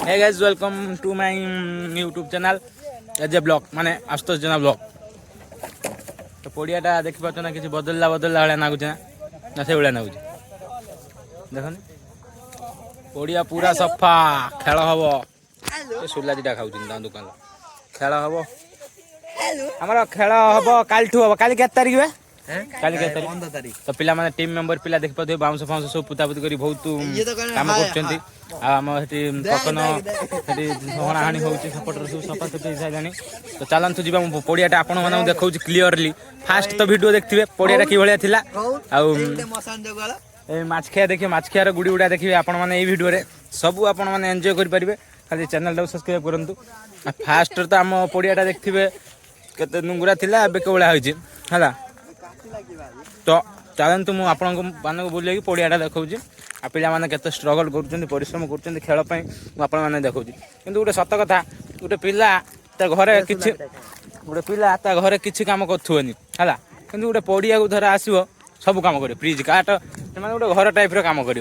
Hey guys, welcome to my YouTube channel as a blog माने आशुतोष जेना blog. तो पड़ियाटा देखी पार्छ ना कि बदलला भाया नागुचे ना से भाया नागुचे देखनी पड़िया पूरा सफा खेल हम सुला दिटा खाऊ दुकान खेल हम आमर खेल हम काल काली के तारीख है काली के तारीख 15 तारीख। तो पिला माने टीम मेंबर पिला देखि पाथि बाउंस फाउंस सब पुतापुती करी बहुत काम करछंती आम हेटी पकन हेटी हणा हानी होउची सपोर्टर सब सफा सफाई साइलानी। तो चलंतु जीवा पड़ियाटा आपण माने देखौची क्लियरली फास्ट तो वीडियो देखथिबे पड़ियाटा की भलिया थिला आ ए माछखिया देखिए माछखियार गुडी गुडा देखिए आपण माने ए वीडियो रे सब आपण माने एन्जॉय करि परिबे। खाली चैनल टा सब्सक्राइब करंतु फास्ट तो आम पड़ियाटा देखथिबे केते नुंगुरा थिला एबे केवला होइची हला। तो चलतु मुझे आपको बुले पड़ियाटा देखा आ पे के स्ट्रगल कर परिश्रम कर खेल मुझे देखा कि गोटे सत कथा गोटे पिला घरे कि गोटे पिला घरे किसी कम करुनि है कि गोटे पड़िया को धर आसो सब कम कर फ्रिज काट गोटे घर टाइप काम कर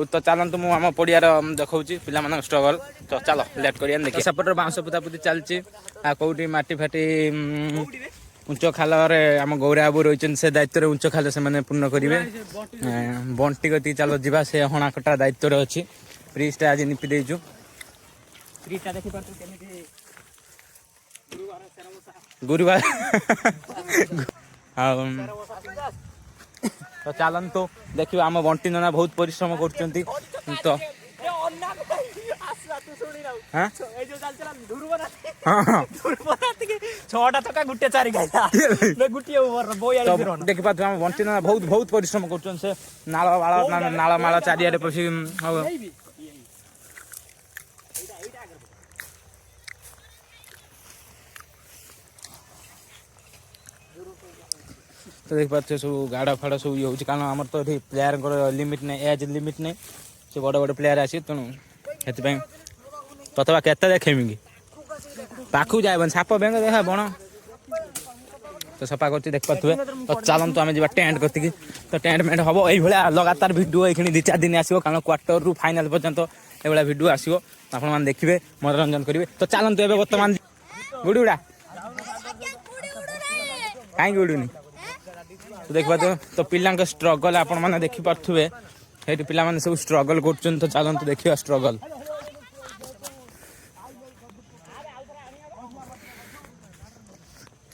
तो चलतु मुझे आम पड़ियार देखा पिला स्ट्रगल। तो चल लेट कर देखिए सेपटर बाउंस पुतापुती चलती कौटी माटी फाटी उच्च खाल आम गौरा बाबू रही से दायित्व उच्च खाल से पूर्ण करेंगे बंटी गति चलो जीवा से हणा कटा दायित्व अच्छी फ्रिजटा आज निपी देचु गुरुवार तो चलतु देखिए आम बंटी नना बहुत परिश्रम कर देखी पार्थ बंटी ना बहुत बहुत परिश्रम कर नाल माल चारिया पशि तो देख पार्थ सब गाड़ा फाड़ा सब ये कारण आम तो प्लेयर लिमिट नहीं एज लिमिट नहीं से बड़ बड़ प्लेयर आसी तेणु से तथवा केते देखेमी पाखु जाए साप बेंग देखा बण तो सफा कर देख पारे। तो चलतु आम जा टेंट करती तो टेंट मेट हम ये लगातार भिडियो ये 2-4 दिन आसो कारण क्वार्टर रु फाइनाल पर्यंत ये भिडियो आसो आपने देखिए मनोरंजन करेंगे। तो चलतु ए बर्तमान गुड़ी गुड़ा कहीं उड़ूनी तो देख पारे। तो पिला स्ट्रगल आपने देखिपे ये पिला सब स्ट्रगल कर। तो चलतु देखिए स्ट्रगल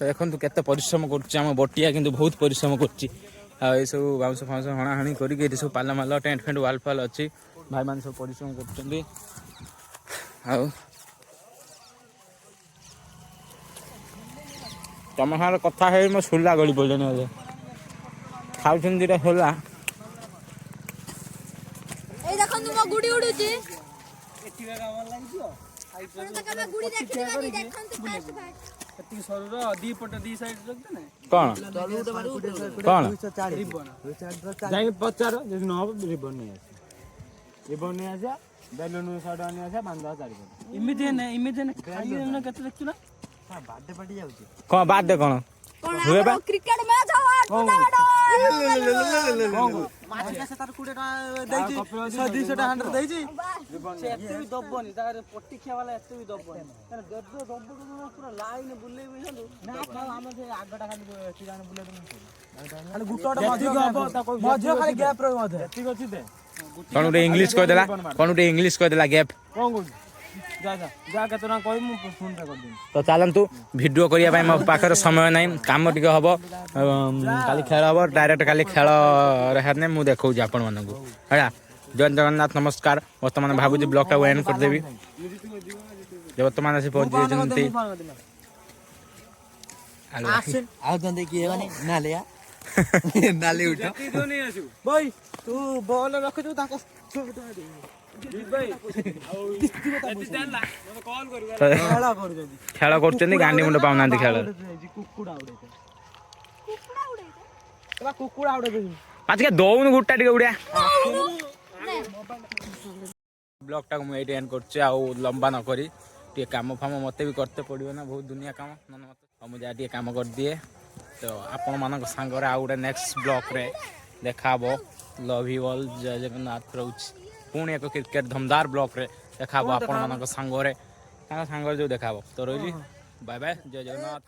तो देखो केते परिश्रम कर बटिया किंतु बहुत परिश्रम कर सब बाउंस फाउंस हणा हाणी कर सब पाला माल टेंट फेंट वाल फाल अच्छी भाई मान सब परिश्रम कर तुम सारे कथा है मो सुला गली पड़े खाऊ दीटा सोला पचार रिबन नहीं आसा बेलून 100 टका नहीं आसा 5,000 4 इमिजिन केते देखछु ना बर्थडे पार्टी जाउची कोन बर्थडे कोन हुए बा क्रिकेट मैच हो माछ के से तार 20 टका देई 100-200 टका हंडर देई से एते भी दबनी तार पट्टी खिया वाला एते भी दबनी कारण देबो दबो पूरा लाइन बुले बिसंदु ना खाओ हम से आगटा खाली चिरान बुले खाली गुटोटा मझे खाली गैप रह मझे ठीक अछि दे कोन उटे इंग्लिश कह देला गैप कोन जा जा जा केतना कहि मु फोन पे कर दे। तो चलंतु वीडियो करिया मो पाखर समय नहीं काम टिके हम काली खेल हम डायरेक्ट काली खेल रहने मु देखौ जी आपण मानकु हैला। जय जगन्नाथ नमस्कार। वर्तमान भाबुजी ब्लॉग टा एंड कर देबी जब वर्तमान आसी पहुंच जंती आ दंदे की माने नालिया नाली उठ तो नहीं आसु भाई तू बॉल रख दो ताको खेल कर गांडी मुंड पाऊना खेल आज के दौन गुटा टे उड़िया ब्लॉग टाक मुझे एंड कर लंबा न करी काम फाम मत भी करते पड़ो ना बहुत दुनिया काम मुझे जा काम कर दिए। तो आपण मान सांगे आउ गोटे नेक्स्ट ब्लॉग रे देखा लव यू ऑल जय जगन्नाथ रोच पुणी एक क्रिकेट धमदार ब्लॉक रे ଦେଖା ହବ ଆପଣମାନଙ୍କ ସାଙ୍ଗରେ ତାଙ୍କ ସାଙ୍ଗରେ ଯେଉଁ ଦେଖା ହବ ତ ରହିଲି ବାଏ ବାଏ ଜୟ ଜଗନ୍ନାଥ।